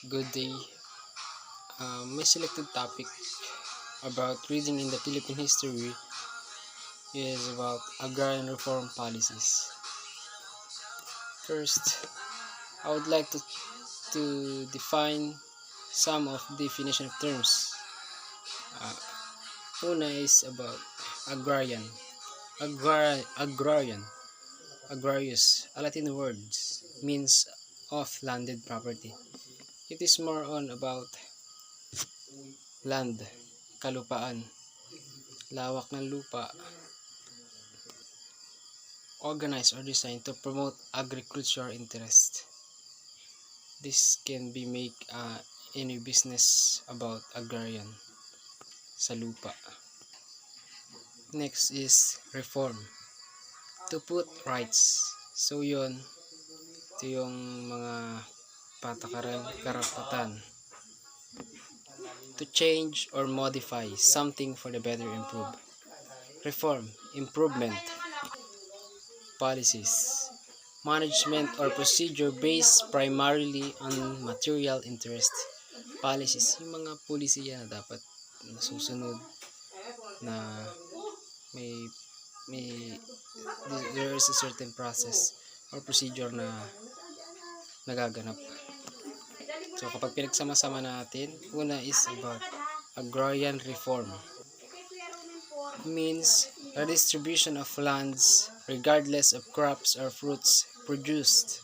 Good day. My selected topic about reading in the Philippine history is about agrarian reform policies. First, I would like to define some of the definition of terms. Uh, Una is about agrarian. Agrarian, agrarius, a Latin word, means of landed property. It is more on about land, kalupaan, lawak ng lupa, organized or designed to promote agricultural interest. This can be make any business about agrarian sa lupa. Next is reform. To put rights. So yun, ito yung mga patakaran, karapatan. To change or modify something for the better improve. Reform, improvement. Policies. Management or procedure based primarily on material interest. Policies, yung mga polisiya na dapat nasusunod na may may there is a certain process or procedure na nagaganap. So kapag pinagsama-sama natin, una is about agrarian reform. Means redistribution of lands regardless of crops or fruits produced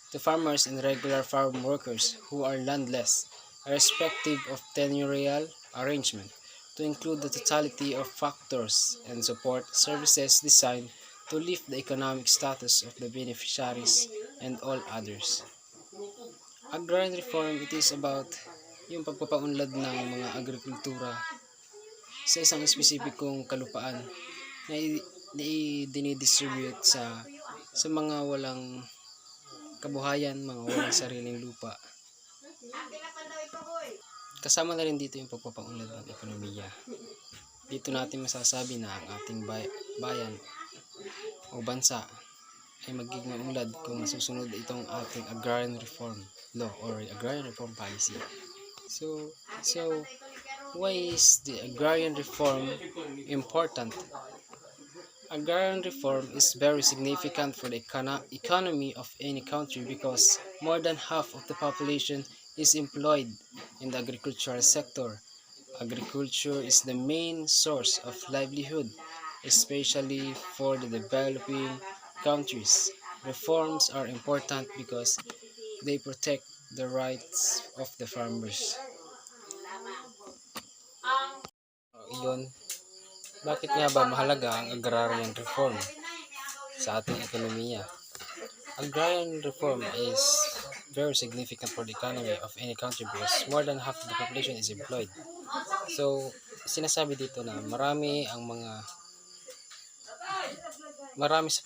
to farmers and regular farm workers who are landless, irrespective of tenurial arrangement, to include the totality of factors and support services designed to lift the economic status of the beneficiaries and all others. Agrarian reform, it is about yung pagpapaunlad ng mga agrikultura sa isang espesipikong kalupaan na dinidistribute sa mga walang kabuhayan, mga walang sariling lupa. Kasama na rin dito yung pagpapaunlad ng ekonomiya. Dito natin masasabi na ang ating bayan o bansa ay magiging maunlad kung masusunod itong ating agrarian reform law or agrarian reform policy. So why is the agrarian reform important? Agrarian reform is very significant for the economy of any country because more than half of the population is employed in the agricultural sector. Agriculture is the main source of livelihood, especially for the developing countries. Reforms are important because they protect the rights of the farmers. Yun, bakit nga ba mahalaga ang agrarian reform sa ating ekonomiya? Agrarian reform is very significant for the economy of any country because more than half of the population is employed. So, sinasabi dito na marami sa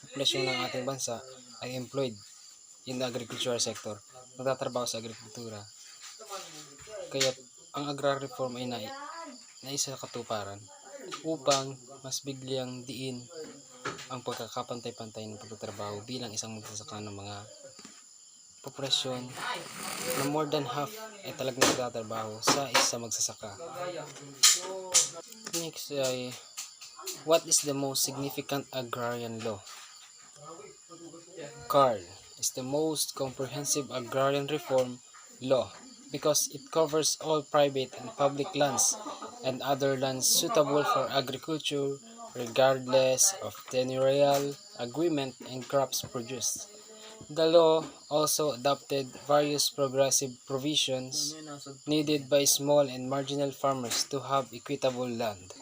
populasyon ng ating bansa ay employed in the agricultural sector, nagtatrabaho sa agrikultura. Kaya ang agrarian reform ay naisa katuparan upang mas bigyang diin ang pagkakapantay-pantay ng pagtatrabaho bilang isang magsasaka ng mga populasyon na more than half ay talagang nagtatrabaho sa isa magsasaka. Next ay what is the most significant agrarian law? CARL is the most comprehensive agrarian reform law because it covers all private and public lands and other lands suitable for agriculture regardless of tenurial agreement and crops produced. The law also adopted various progressive provisions needed by small and marginal farmers to have equitable land.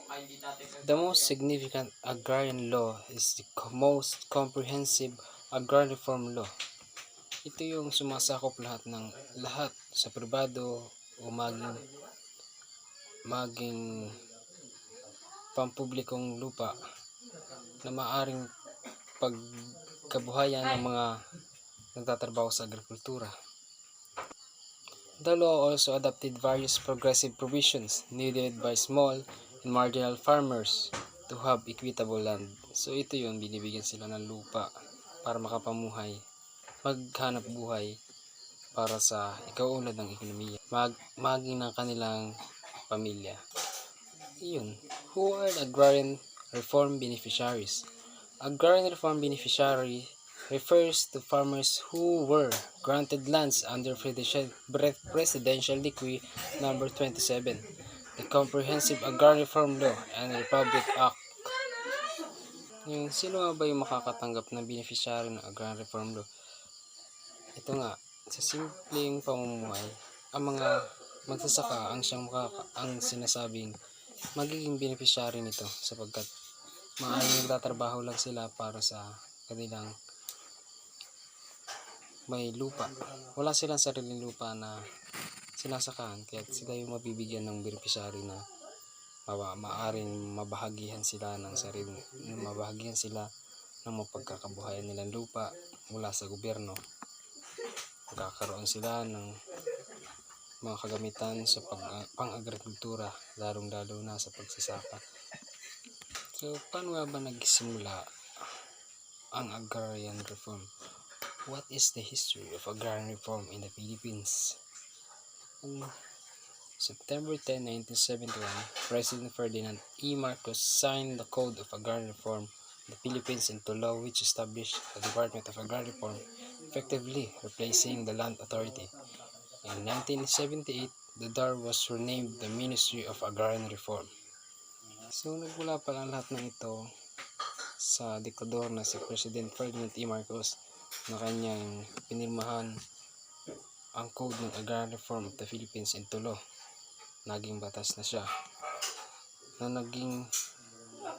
The most significant agrarian law is the most comprehensive agrarian reform law. Ito yung sumasakop lahat sa pribado o maging pampublikong lupa na maaring pagkabuhayan ng mga nagtatrabaho sa agrikultura. The law also adopted various progressive provisions needed by small and marginal farmers to have equitable land. So ito yung binibigyan sila ng lupa para makapamuhay, maghanap buhay para sa ikauunlad ng ekonomiya, maging ng kanilang pamilya. Iyon. Who are the agrarian reform beneficiaries? Agrarian reform beneficiary refers to farmers who were granted lands under Presidential Decree number 27, the Comprehensive Agrarian Reform Law and Republic Act. Yung sino nga ba yung makakatanggap ng beneficiary ng Agrarian Reform Law? Ito nga, sa simpleng pamumuhay, ang mga magsasaka ang sinasabing magiging beneficiary nito sapagkat maaaring nagtatrabaho lang sila para sa kanilang may lupa. Wala silang sariling lupa na sinasakaan kaya sila yung mabibigyan ng beneficiary na maaaring mabahagihan sila ng mapagkakabuhayan nilang lupa mula sa gobyerno. Magkakaroon sila ng mga kagamitan sa pang-agrikultura, lalong-lalo na sa pagsasaka. So, paano nga ba nagsimula ang agrarian reform? What is the history of agrarian reform in the Philippines? On September 10, 1971, President Ferdinand E. Marcos signed the Code of Agrarian Reform of the Philippines into law, which established the Department of Agrarian Reform, effectively replacing the Land Authority. In 1978, the DAR was renamed the Ministry of Agrarian Reform. So, nagmula pa lang lahat ng ito sa diktador na si President Ferdinand E. Marcos na kanyang pinirmahan ang Code ng Agrarian Reform of the Philippines into law. Naging batas na siya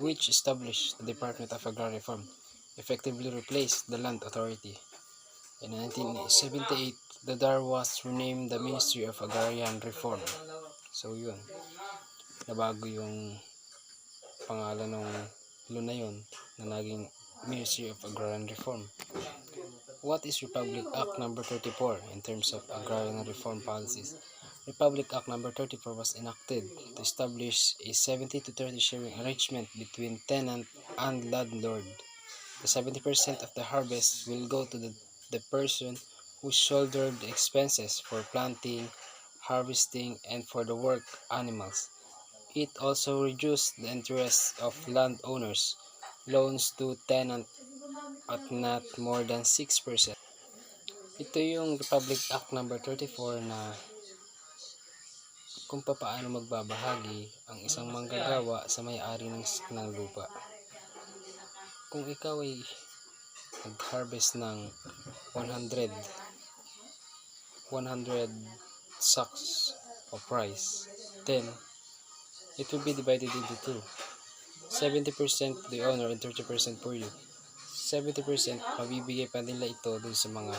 which established the Department of Agrarian Reform, effectively replaced the Land Authority. In 1978, the DAR was renamed the Ministry of Agrarian Reform. So yun, nabago yung pangalan ng law na yun na naging Ministry of Agrarian Reform. What is Republic Act number 34 in terms of agrarian reform policies? Republic Act number 34 was enacted to establish a 70-30 sharing arrangement between tenant and landlord. The 70% of the harvest will go to the person who shouldered the expenses for planting, harvesting, and for the work animals. It also reduced the interest of landowners' loans to tenant at not more than 6%. Ito yung Republic Act number 34 na kung paano magbabahagi ang isang manggagawa sa may-ari ng lupa. Kung ikaw ay nag-harvest ng 100 sacks of rice, then it will be divided into two. 70% to the owner and 30% for you. 70% mabibigay pa nila ito dun sa mga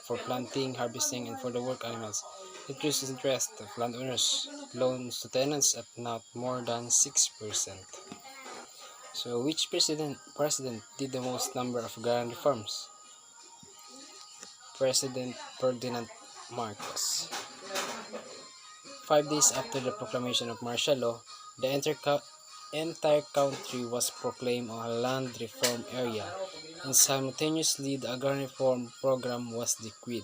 for planting, harvesting, and for the work animals. It reduces interest of landowners loans to tenants at not more than 6%. So which president did the most number of agrarian reforms? President Ferdinand Marcos. 5 days after the proclamation of martial law, the entire country was proclaimed a land reform area, and simultaneously the agrarian reform program was decreed.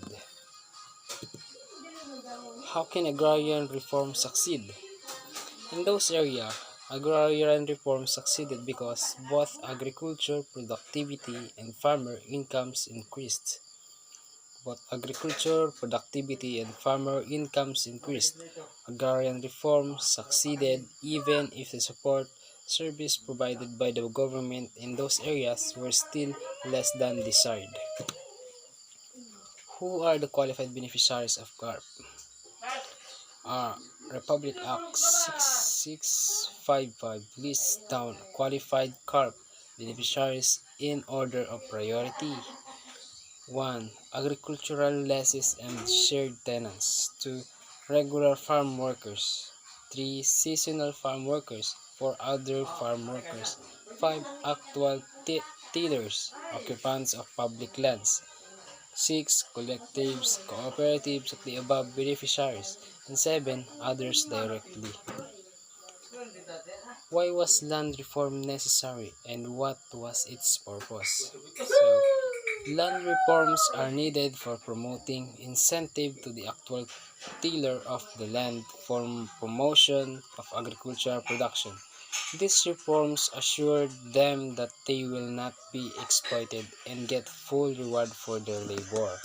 How can agrarian reform succeed? In those areas, agrarian reform succeeded because both agriculture productivity and farmer incomes increased. Agrarian reform succeeded even if the support service provided by the government in those areas were still less than desired. Who are the qualified beneficiaries of CARP? Republic Act 6655 lists down qualified CARP beneficiaries in order of priority. 1. Agricultural lessees and shared tenants. 2. Regular farm workers. 3. Seasonal farm workers. 4. Other farm workers. 5. Actual tillers, occupants of public lands. 6. Collectives, cooperatives of the above beneficiaries. And 7. Others directly. Why was land reform necessary and what was its purpose? So, Land reforms are needed for promoting incentive to the actual tiller of the land for promotion of agricultural production. These reforms assure them that they will not be exploited and get full reward for their labor.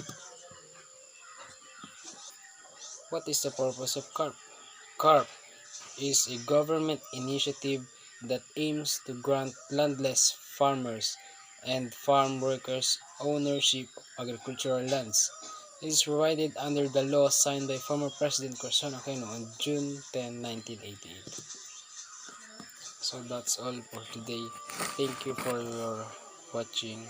What is the purpose of CARP? CARP is a government initiative that aims to grant landless farmers and farm workers ownership of agricultural lands. It is provided under the law signed by former President Corazon Aquino on June 10, 1988. So that's all for today. Thank you for your watching.